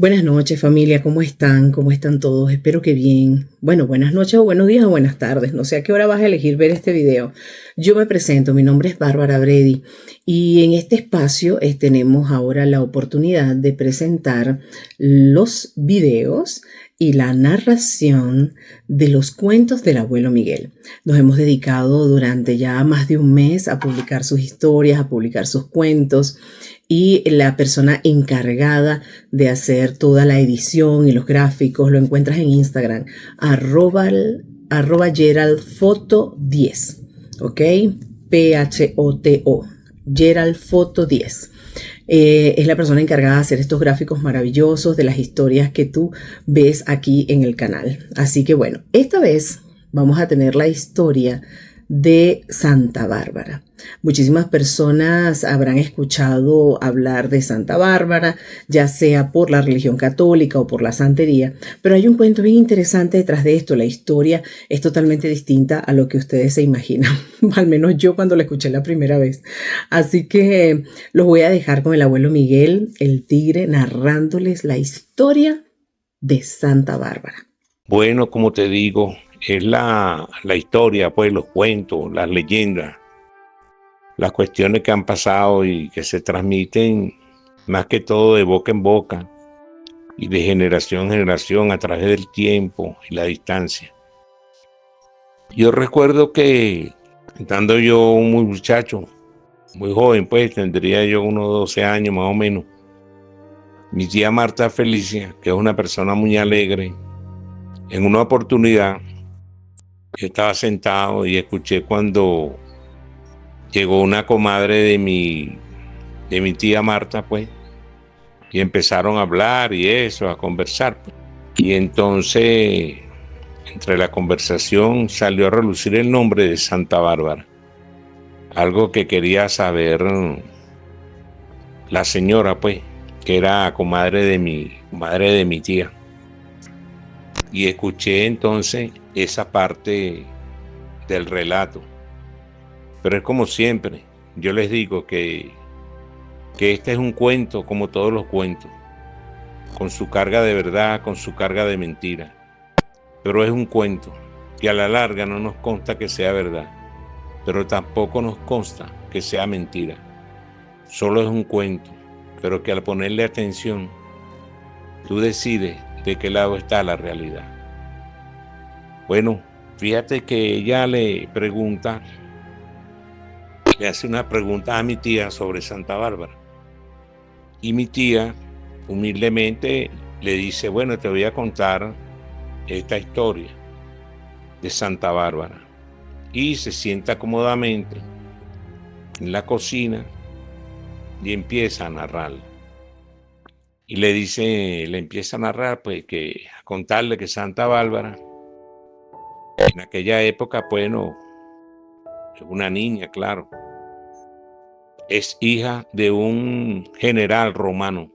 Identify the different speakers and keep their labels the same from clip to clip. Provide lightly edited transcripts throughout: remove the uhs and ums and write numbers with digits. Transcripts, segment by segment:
Speaker 1: Buenas noches familia, ¿cómo están? ¿Cómo están todos? Espero que bien. Bueno, buenas noches o buenos días o buenas tardes. No sé a qué hora vas a elegir ver este video. Yo me presento, mi nombre es Bárbara Bredi y en este espacio tenemos ahora la oportunidad de presentar los videos y la narración de los cuentos del abuelo Miguel. Nos hemos dedicado durante ya más de un mes a publicar sus historias, a publicar sus cuentos y la persona encargada de hacer toda la edición y los gráficos lo encuentras en Instagram, arroba geraldfoto10, ¿ok? Photo, geraldfoto10. Es la persona encargada de hacer estos gráficos maravillosos de las historias que tú ves aquí en el canal. Así que bueno, esta vez vamos a tener la historia de Santa Bárbara. Muchísimas personas habrán escuchado hablar de Santa Bárbara, ya sea por la religión católica o por la santería, pero hay un cuento bien interesante detrás de esto. La historia es totalmente distinta a lo que ustedes se imaginan, al menos yo cuando la escuché la primera vez. Así que los voy a dejar con el abuelo Miguel, el tigre, narrándoles la historia de Santa Bárbara.
Speaker 2: Bueno, como te digo, es la historia, pues los cuentos, las leyendas, las cuestiones que han pasado y que se transmiten más que todo de boca en boca y de generación en generación a través del tiempo y la distancia. Yo recuerdo que estando yo un muchacho, muy joven, pues tendría yo unos 12 años más o menos, mi tía Marta Felicia, que es una persona muy alegre, en una oportunidad yo estaba sentado y escuché cuando llegó una comadre de mi tía Marta, pues, y empezaron a hablar y eso, a conversar, pues. Y entonces, entre la conversación salió a relucir el nombre de Santa Bárbara, algo que quería saber la señora, pues, que era comadre de mi tía. Y escuché entonces esa parte del relato. Pero es como siempre, yo les digo que este es un cuento como todos los cuentos, con su carga de verdad, con su carga de mentira. Pero es un cuento que a la larga no nos consta que sea verdad, pero tampoco nos consta que sea mentira. Solo es un cuento, pero que al ponerle atención, tú decides de qué lado está la realidad. Bueno, fíjate que ella le hace una pregunta a mi tía sobre Santa Bárbara. Y mi tía humildemente le dice, bueno, te voy a contar esta historia de Santa Bárbara. Y se sienta cómodamente en la cocina y empieza a narrarla. Y le empieza a narrar, pues, a contarle que Santa Bárbara, en aquella época, bueno, es una niña, claro, es hija de un general romano.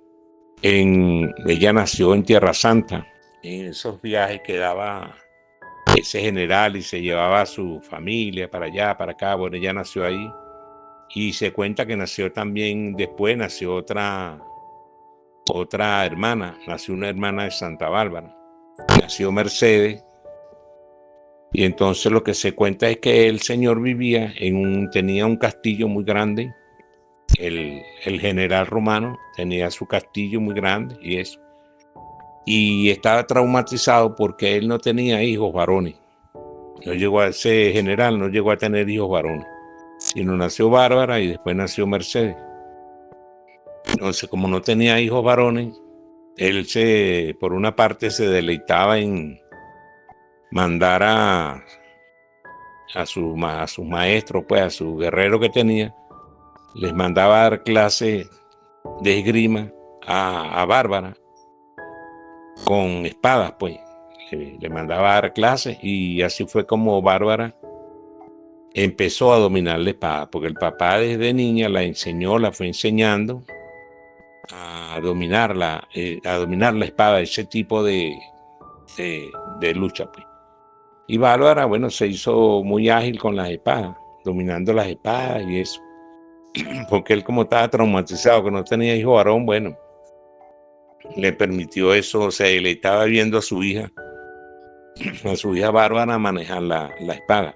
Speaker 2: Ella nació en Tierra Santa, en esos viajes que daba ese general y se llevaba a su familia para allá, para acá. Bueno, ella nació ahí y se cuenta que nació también, después nació otra hermana, nació una hermana de Santa Bárbara, nació Mercedes. Y entonces lo que se cuenta es que el señor tenía un castillo muy grande. El general romano tenía su castillo muy grande y eso. Y estaba traumatizado porque él no tenía hijos varones. Ese general no llegó a tener hijos varones, sino nació Bárbara y después nació Mercedes. Entonces, como no tenía hijos varones, él por una parte se deleitaba en mandar a sus maestros, pues a sus guerreros que tenía, les mandaba a dar clases de esgrima a Bárbara con espadas, pues. Le mandaba a dar clases y así fue como Bárbara empezó a dominar la espada, porque el papá desde niña la fue enseñando a dominar la espada, ese tipo de lucha, pues. Y Bárbara, bueno, se hizo muy ágil con las espadas, dominando las espadas y eso. Porque él, como estaba traumatizado, que no tenía hijo varón, bueno, le permitió eso, o sea, le estaba viendo a su hija Bárbara manejar la espada.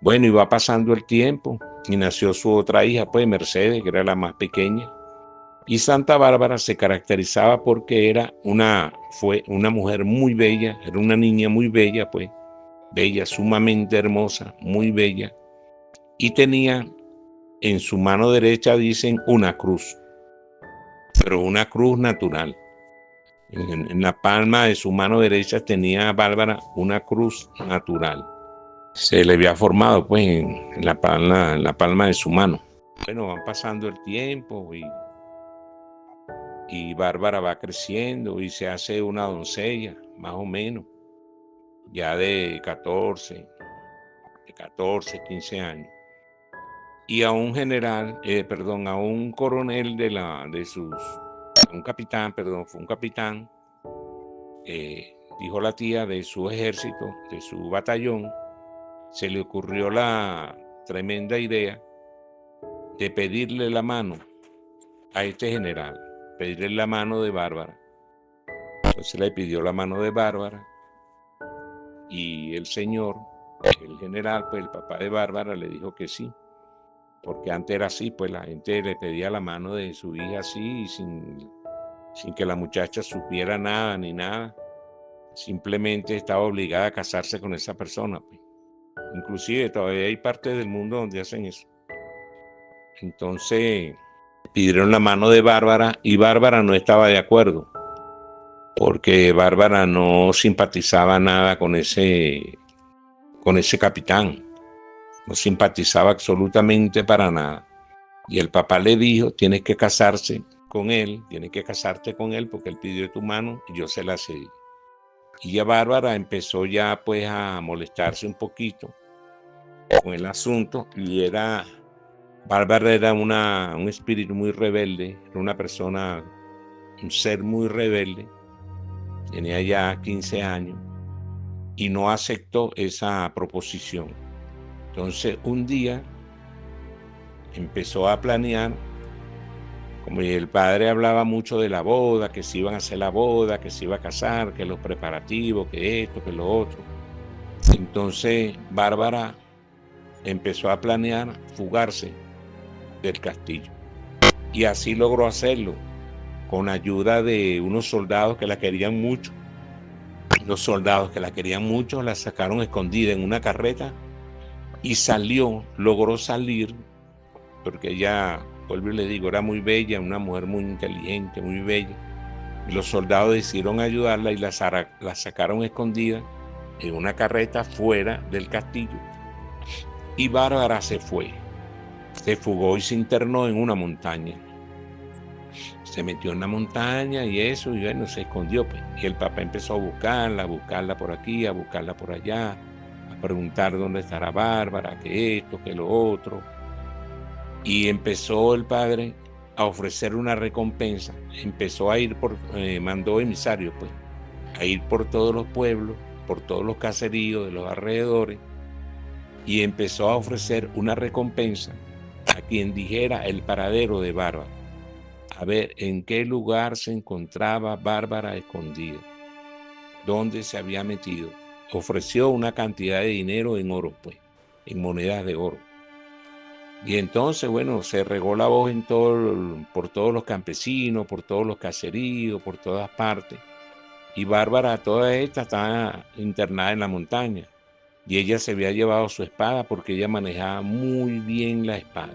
Speaker 2: Bueno, iba pasando el tiempo y nació su otra hija, pues Mercedes, que era la más pequeña. Y Santa Bárbara se caracterizaba porque fue una mujer muy bella, era una niña muy bella, pues, bella, sumamente hermosa, muy bella. Y tenía en su mano derecha, dicen, una cruz, pero una cruz natural. En la palma de su mano derecha tenía Bárbara una cruz natural. Se le había formado pues en la palma de su mano. Bueno, van pasando el tiempo y Bárbara va creciendo y se hace una doncella, más o menos, ya de 14, 15 años. Y a un general, a un coronel un capitán, fue un capitán, dijo la tía de su ejército, de su batallón, se le ocurrió la tremenda idea de pedirle la mano a este general, pedirle la mano de Bárbara. Entonces le pidió la mano de Bárbara y el general, pues el papá de Bárbara le dijo que sí, porque antes era así, pues la gente le pedía la mano de su hija así y sin que la muchacha supiera nada ni nada, simplemente estaba obligada a casarse con esa persona, pues. Inclusive todavía hay partes del mundo donde hacen eso. Entonces pidieron la mano de Bárbara y Bárbara no estaba de acuerdo, porque Bárbara no simpatizaba nada con ese capitán, no simpatizaba absolutamente para nada. Y el papá le dijo, tienes que casarte con él porque él pidió tu mano y yo se la cedí. Y ya Bárbara empezó ya pues a molestarse un poquito con el asunto y Bárbara era un espíritu muy rebelde, era una persona, un ser muy rebelde, tenía ya 15 años y no aceptó esa proposición. Entonces un día empezó a planear, como el padre hablaba mucho de la boda, que se iban a hacer la boda, que se iba a casar, que los preparativos, que esto, que lo otro. Entonces Bárbara empezó a planear fugarse del castillo y así logró hacerlo con ayuda de unos soldados que la querían mucho. Los soldados que la querían mucho la sacaron escondida en una carreta y logró salir, porque ella, vuelvo y le digo, era muy bella, una mujer muy inteligente, muy bella. Y los soldados decidieron ayudarla y la sacaron escondida en una carreta fuera del castillo. Y Bárbara se fugó y se internó en una montaña. Se metió en la montaña y eso, y bueno, se escondió, pues. Y el papá empezó a buscarla por aquí, a buscarla por allá, a preguntar dónde estará Bárbara, que esto, que lo otro. Y empezó el padre a ofrecer una recompensa. Empezó a ir mandó emisarios, pues, a ir por todos los pueblos, por todos los caseríos de los alrededores, y empezó a ofrecer una recompensa a quien dijera el paradero de Bárbara, a ver en qué lugar se encontraba Bárbara escondida, dónde se había metido. Ofreció una cantidad de dinero en oro, pues, en monedas de oro. Y entonces, bueno, se regó la voz por todos los campesinos, por todos los caseríos, por todas partes. Y Bárbara, toda esta, estaba internada en la montaña. Y ella se había llevado su espada porque ella manejaba muy bien la espada.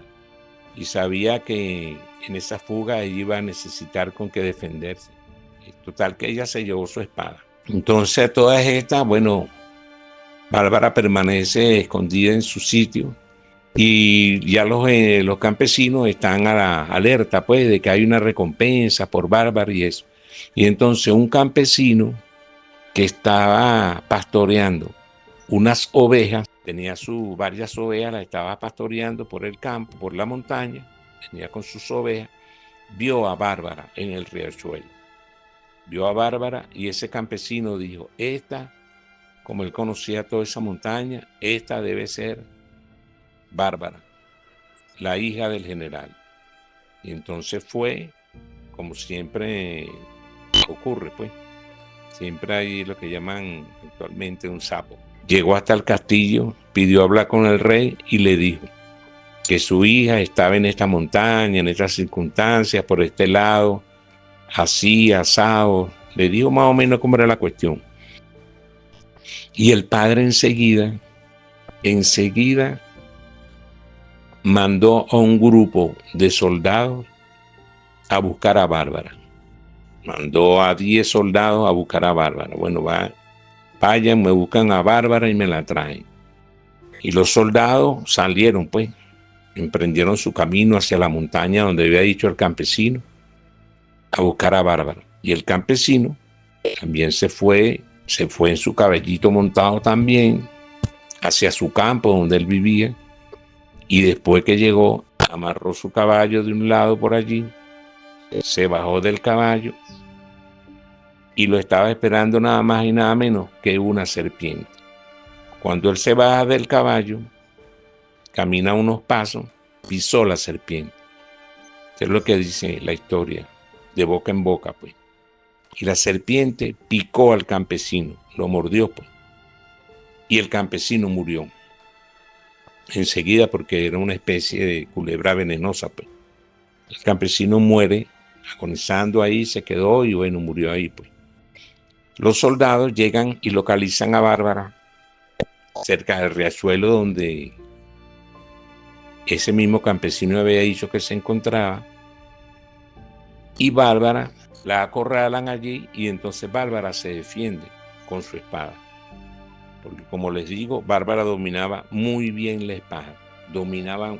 Speaker 2: Y sabía que en esa fuga ella iba a necesitar con qué defenderse. Total que ella se llevó su espada. Entonces todas estas, bueno, Bárbara permanece escondida en su sitio y ya los campesinos están a la alerta, pues, de que hay una recompensa por Bárbara y eso. Y entonces un campesino que estaba pastoreando unas ovejas, tenía varias ovejas, las estaba pastoreando por el campo, por la montaña, venía con sus ovejas, vio a Bárbara en el riachuelo. Vio a Bárbara y ese campesino dijo, como él conocía toda esa montaña, esta debe ser Bárbara, la hija del general. Y entonces fue, como siempre ocurre, pues. Siempre hay lo que llaman actualmente un sapo. Llegó hasta el castillo, pidió hablar con el rey y le dijo que su hija estaba en esta montaña, en estas circunstancias, por este lado, así, asado. Le dijo más o menos cómo era la cuestión. Y el padre enseguida mandó a un grupo de soldados a buscar a Bárbara. Mandó a 10 soldados a buscar a Bárbara. Bueno, vayan, me buscan a Bárbara y me la traen. Y los soldados salieron, pues, emprendieron su camino hacia la montaña donde había dicho el campesino, a buscar a Bárbara. Y el campesino también se fue en su caballito montado también, hacia su campo donde él vivía. Y después que llegó, amarró su caballo de un lado por allí, se bajó del caballo y lo estaba esperando nada más y nada menos que una serpiente. Cuando él se baja del caballo, camina unos pasos, pisó la serpiente. Eso es lo que dice la historia, de boca en boca, pues. Y la serpiente picó al campesino, lo mordió, pues. Y el campesino murió enseguida porque era una especie de culebra venenosa, pues. El campesino muere agonizando ahí, se quedó y bueno, murió ahí, pues. Los soldados llegan y localizan a Bárbara cerca del riachuelo donde ese mismo campesino había dicho que se encontraba, y Bárbara la acorralan allí y entonces Bárbara se defiende con su espada. Porque como les digo, Bárbara dominaba muy bien la espada.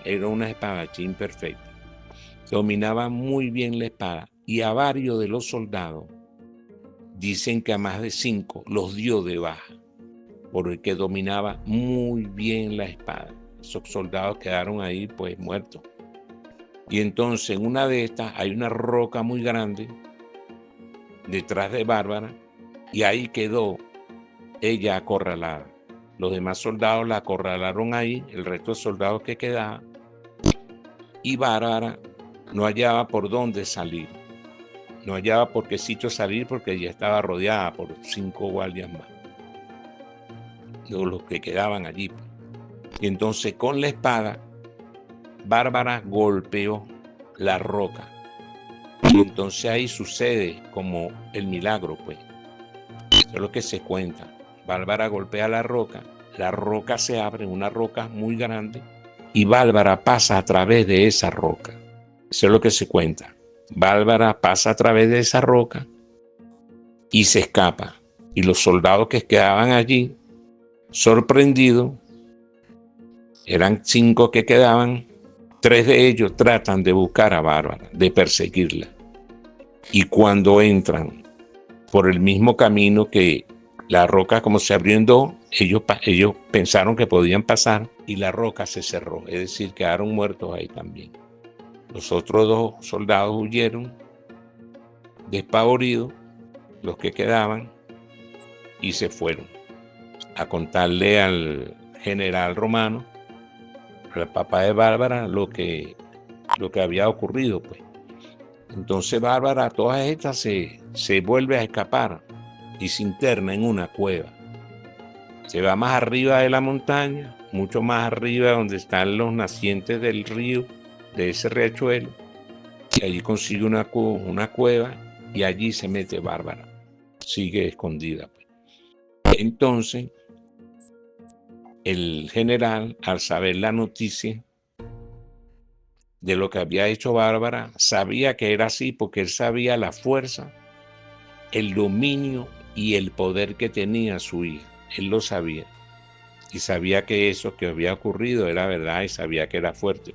Speaker 2: Era una espadachín perfecta. Dominaba muy bien la espada y a varios de los soldados dicen que a más de 5 los dio de baja porque dominaba muy bien la espada. Esos soldados quedaron ahí pues muertos. Y entonces en una de estas hay una roca muy grande detrás de Bárbara y ahí quedó ella acorralada. Los demás soldados la acorralaron ahí, el resto de soldados que quedaban, y Bárbara no hallaba por dónde salir. No hallaba por qué sitio salir porque ella estaba rodeada por 5 guardias más, los que quedaban allí. Y entonces con la espada, Bárbara golpeó la roca. Y entonces ahí sucede como el milagro, pues. Eso es lo que se cuenta. Bárbara golpea la roca se abre, una roca muy grande, y Bárbara pasa a través de esa roca. Eso es lo que se cuenta. Bárbara pasa a través de esa roca y se escapa. Y los soldados que quedaban allí, sorprendidos, eran 5 que quedaban, 3 de ellos tratan de buscar a Bárbara, de perseguirla. Y cuando entran por el mismo camino que la roca, como se abrió en 2, ellos pensaron que podían pasar y la roca se cerró, es decir, quedaron muertos ahí también. Los otros 2 soldados huyeron, despavoridos, los que quedaban, y se fueron a contarle al general romano, al papá de Bárbara, lo que había ocurrido, pues. Entonces Bárbara, todas estas se vuelve a escapar y se interna en una cueva. Se va más arriba de la montaña, mucho más arriba donde están los nacientes del río, de ese riachuelo, y allí consigue una cueva y allí se mete Bárbara. Sigue escondida, pues. Entonces, el general, al saber la noticia de lo que había hecho Bárbara, sabía que era así porque él sabía la fuerza, el dominio y el poder que tenía su hija. Él lo sabía. Y sabía que eso que había ocurrido era verdad y sabía que era fuerte.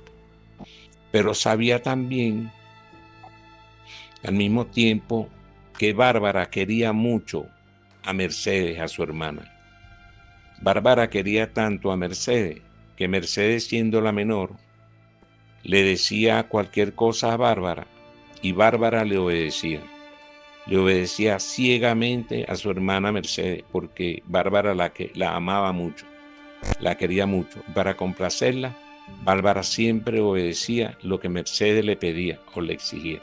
Speaker 2: Pero sabía también, al mismo tiempo, que Bárbara quería mucho a Mercedes, a su hermana. Bárbara quería tanto a Mercedes, que Mercedes, siendo la menor, le decía cualquier cosa a Bárbara y Bárbara le obedecía. Le obedecía ciegamente a su hermana Mercedes porque Bárbara la amaba mucho, la quería mucho. Para complacerla, Bárbara siempre obedecía lo que Mercedes le pedía o le exigía.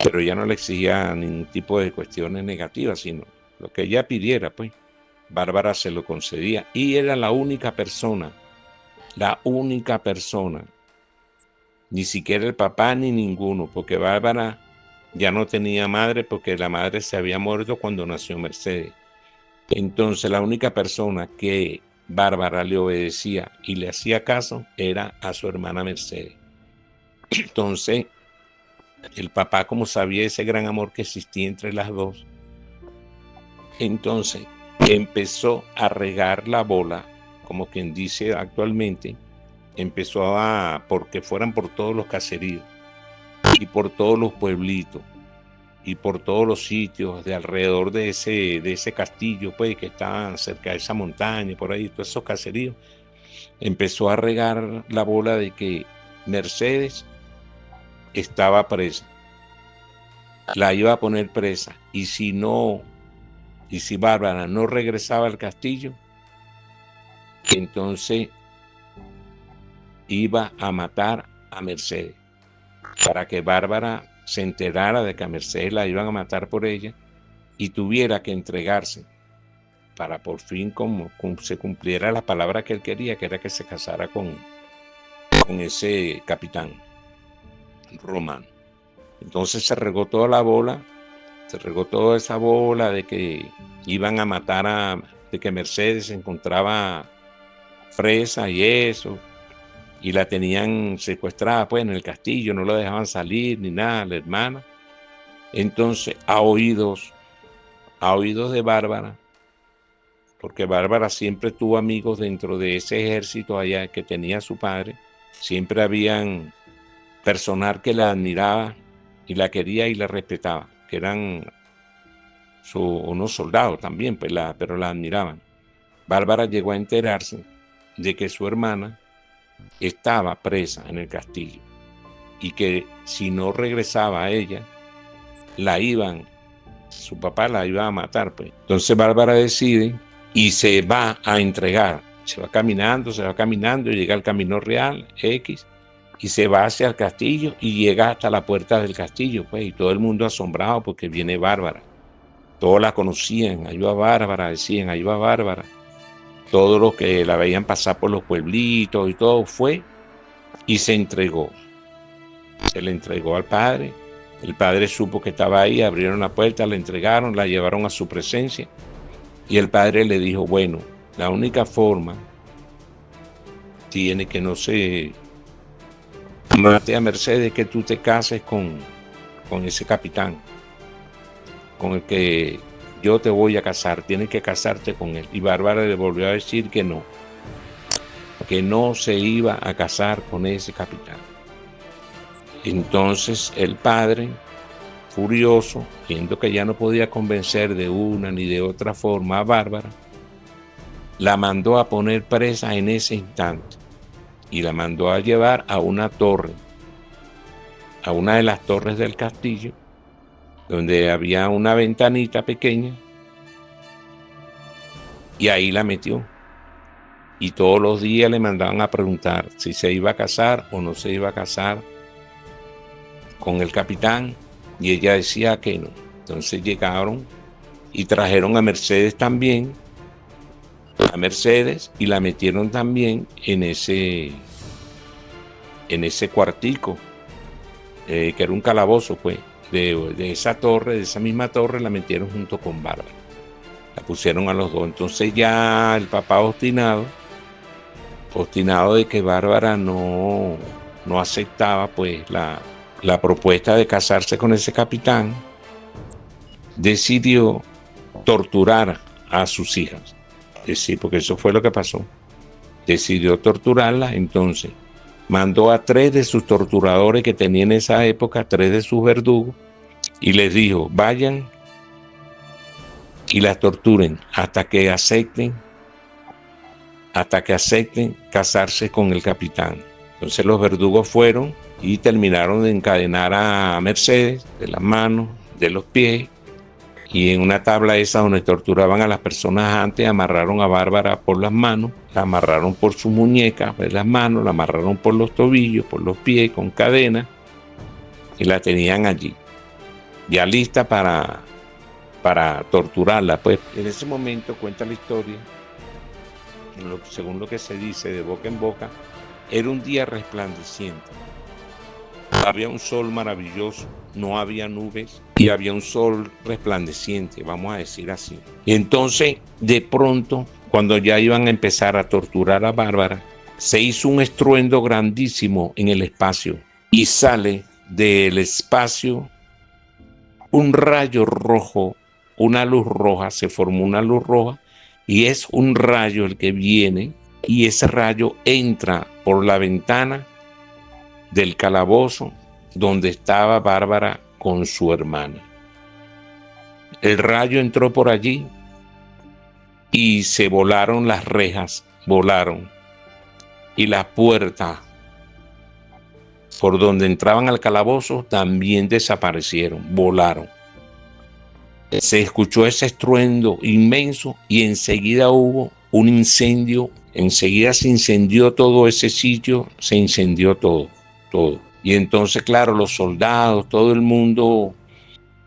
Speaker 2: pero ella no le exigía ningún tipo de cuestiones negativas, sino lo que ella pidiera, pues Bárbara se lo concedía, y era la única persona, ni siquiera el papá ni ninguno, porque Bárbara ya no tenía madre, porque la madre se había muerto cuando nació Mercedes. Entonces la única persona que Bárbara le obedecía y le hacía caso era a su hermana Mercedes. Entonces el papá, como sabía ese gran amor que existía entre las dos, entonces empezó a regar la bola, como quien dice actualmente, empezó porque fueran por todos los caseríos y por todos los pueblitos y por todos los sitios de alrededor de ese castillo, pues, que estaban cerca de esa montaña, por ahí, todos esos caseríos. Empezó a regar la bola de que Mercedes estaba presa, la iba a poner presa, y si Bárbara no regresaba al castillo, entonces iba a matar a Mercedes, para que Bárbara se enterara de que a Mercedes la iban a matar por ella y tuviera que entregarse, para por fin como se cumpliera la palabra que él quería, que era que se casara con ese capitán romano. Entonces se regó toda esa bola de que iban a matar de que Mercedes se encontraba presa y eso, y la tenían secuestrada pues en el castillo, no la dejaban salir ni nada, la hermana. Entonces a oídos de Bárbara, porque Bárbara siempre tuvo amigos dentro de ese ejército allá que tenía su padre, siempre habían personal que la admiraba y la quería y la respetaba, que eran unos soldados también, pues pero la admiraban. Bárbara llegó a enterarse de que su hermana estaba presa en el castillo y que si no regresaba a ella, su papá la iba a matar, pues. Entonces Bárbara decide y se va a entregar, se va caminando, llega al camino real, X, y se va hacia el castillo y llega hasta la puerta del castillo, pues, y todo el mundo asombrado porque viene Bárbara. Todos la conocían, ahí va Bárbara, decían, ahí va Bárbara. Todos los que la veían pasar por los pueblitos y todo, fue y se entregó. Se le entregó al padre. El padre supo que estaba ahí, abrieron la puerta, la entregaron, la llevaron a su presencia. Y el padre le dijo, bueno, la única forma tiene que no se mate a Mercedes, que tú te cases con ese capitán, con el que yo te voy a casar, tienes que casarte con él. Y Bárbara le volvió a decir que no se iba a casar con ese capitán. Entonces el padre, furioso, viendo que ya no podía convencer de una ni de otra forma a Bárbara, la mandó a poner presa en ese instante y la mandó a llevar a una torre, a una de las torres del castillo, donde había una ventanita pequeña, y ahí la metió. Y todos los días le mandaban a preguntar si se iba a casar o no se iba a casar con el capitán, y ella decía que no. Entonces llegaron y trajeron a Mercedes también, y la metieron también en ese cuartico, que era un calabozo, pues, de esa torre, de esa misma torre, la metieron junto con Bárbara. La pusieron a los dos. Entonces ya el papá obstinado de que Bárbara no aceptaba pues la propuesta de casarse con ese capitán, decidió torturar a sus hijas. Sí, porque eso fue lo que pasó. Decidió torturarlas. Entonces mandó a 3 de sus torturadores que tenía en esa época, 3 de sus verdugos, y les dijo, vayan y las torturen hasta que acepten casarse con el capitán. Entonces los verdugos fueron y terminaron de encadenar a Mercedes de las manos, de los pies, y en una tabla esa donde torturaban a las personas antes, amarraron a Bárbara por las manos, la amarraron por sus muñecas, por las manos, la amarraron por los tobillos, por los pies con cadenas, y la tenían allí. ya lista para torturarla. Pues en ese momento cuenta la historia, según lo que se dice de boca en boca, era un día resplandeciente. Había un sol maravilloso, no había nubes y había un sol resplandeciente, vamos a decir así. Y entonces, de pronto, cuando ya iban a empezar a torturar a Bárbara, se hizo un estruendo grandísimo en el espacio y sale del espacio un rayo rojo, una luz roja, se formó una luz roja y es un rayo el que viene y ese rayo entra por la ventana del calabozo donde estaba Bárbara con su hermana. El rayo entró por allí y se volaron las rejas, volaron, y las puertas por donde entraban al calabozo también desaparecieron, volaron. Se escuchó ese estruendo inmenso y enseguida hubo un incendio, enseguida se incendió todo ese sitio, se incendió todo. Y entonces, claro, los soldados, todo el mundo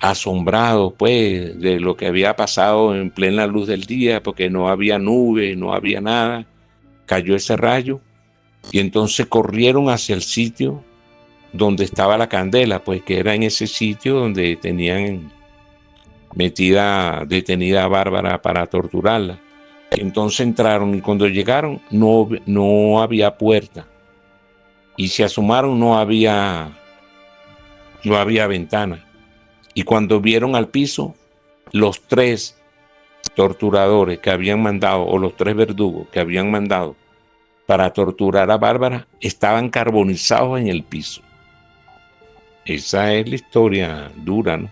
Speaker 2: asombrado, pues, de lo que había pasado en plena luz del día, porque no había nube, no había nada. Cayó ese rayo y entonces corrieron hacia el sitio donde estaba la candela, pues, que era en ese sitio donde tenían detenida a Bárbara para torturarla. Entonces entraron y cuando llegaron no había puerta. Y se asomaron, no había ventana. Y cuando vieron al piso, los 3 torturadores que habían mandado, o los 3 verdugos que habían mandado para torturar a Bárbara, estaban carbonizados en el piso. Esa es la historia dura, ¿no?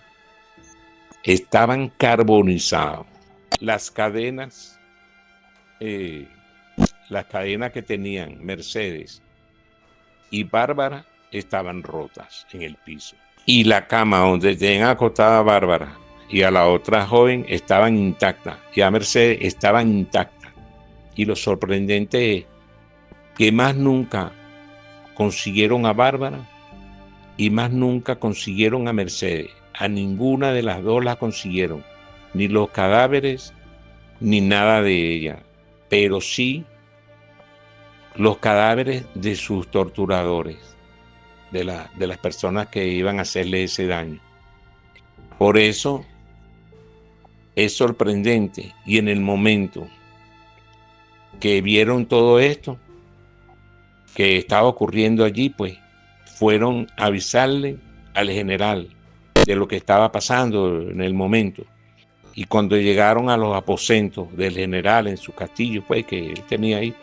Speaker 2: Estaban carbonizados. Las cadenas que tenían Mercedes y Bárbara estaban rotas en el piso. Y la cama donde tenían acostada a Bárbara y a la otra joven estaban intactas. Y a Mercedes estaban intactas. Y lo sorprendente es que más nunca consiguieron a Bárbara y más nunca consiguieron a Mercedes. A ninguna de las dos la consiguieron. Ni los cadáveres, ni nada de ella. Pero sí los cadáveres de sus torturadores, de las personas que iban a hacerle ese daño. Por eso es sorprendente, y en el momento que vieron todo esto que estaba ocurriendo allí, pues fueron a avisarle al general de lo que estaba pasando en el momento. Y cuando llegaron a los aposentos del general en su castillo, pues que él tenía ahí,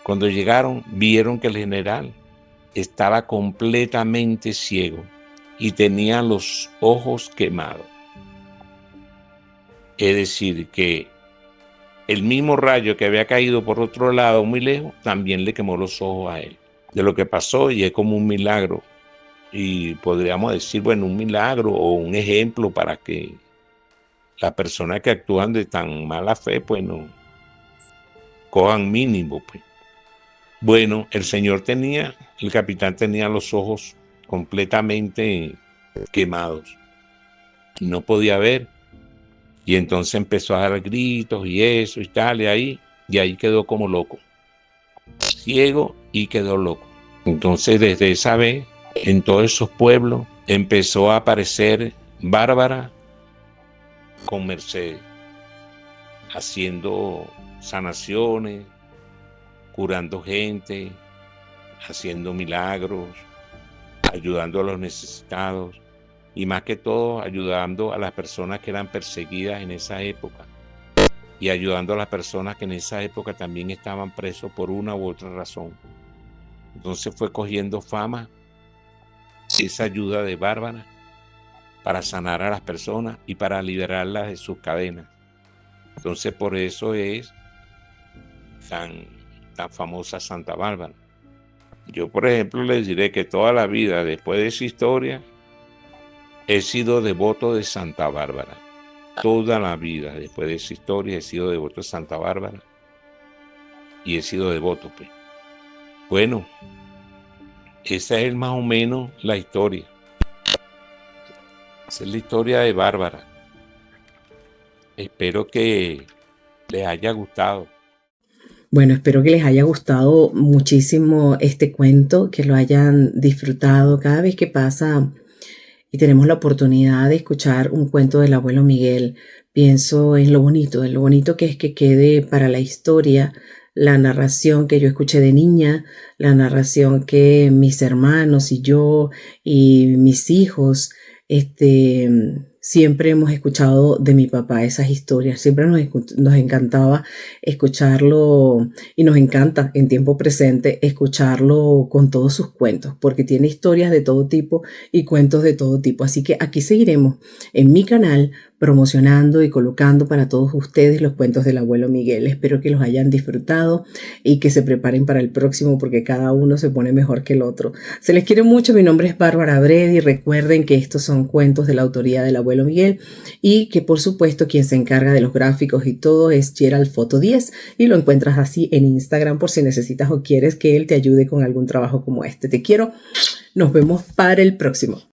Speaker 2: cuando llegaron vieron que el general estaba completamente ciego y tenía los ojos quemados. Es decir, que el mismo rayo que había caído por otro lado muy lejos también le quemó los ojos a él. De lo que pasó, y es como un milagro. Y podríamos decir, bueno, un milagro o un ejemplo para que las personas que actúan de tan mala fe, pues no cojan mínimo, pues. Bueno, el capitán tenía los ojos completamente quemados. No podía ver. Y entonces empezó a dar gritos y eso y tal, y ahí quedó como loco. Ciego y quedó loco. Entonces desde esa vez, en todos esos pueblos, empezó a aparecer Bárbara con Mercedes, haciendo sanaciones, curando gente, haciendo milagros, ayudando a los necesitados y más que todo ayudando a las personas que eran perseguidas en esa época y ayudando a las personas que en esa época también estaban presos por una u otra razón. Entonces fue cogiendo fama esa ayuda de Bárbara para sanar a las personas y para liberarlas de sus cadenas. Entonces por eso es tan famosa Santa Bárbara. Yo, por ejemplo, les diré que toda la vida, después de esa historia, he sido devoto de Santa Bárbara. Toda la vida, después de esa historia, he sido devoto de Santa Bárbara. Y he sido devoto, pues. Bueno, esa es más o menos la historia. Esa es la historia de Bárbara. Espero que les haya gustado.
Speaker 1: Bueno, espero que les haya gustado muchísimo este cuento, que lo hayan disfrutado cada vez que pasa y tenemos la oportunidad de escuchar un cuento del abuelo Miguel. Pienso en lo bonito que es que quede para la historia la narración que yo escuché de niña, la narración que mis hermanos y yo y mis hijos, siempre hemos escuchado de mi papá esas historias. Siempre nos encantaba escucharlo y nos encanta en tiempo presente escucharlo con todos sus cuentos, porque tiene historias de todo tipo y cuentos de todo tipo. Así que aquí seguiremos en mi canal promocionando y colocando para todos ustedes los cuentos del abuelo Miguel. Espero que los hayan disfrutado y que se preparen para el próximo, porque cada uno se pone mejor que el otro. Se les quiere mucho. Mi nombre es Bárbara Bredy. Recuerden que estos son cuentos de la autoría del abuelo Miguel y que por supuesto quien se encarga de los gráficos y todo es Gerald Foto 10, y lo encuentras así en Instagram por si necesitas o quieres que él te ayude con algún trabajo como este. Te quiero. Nos vemos para el próximo.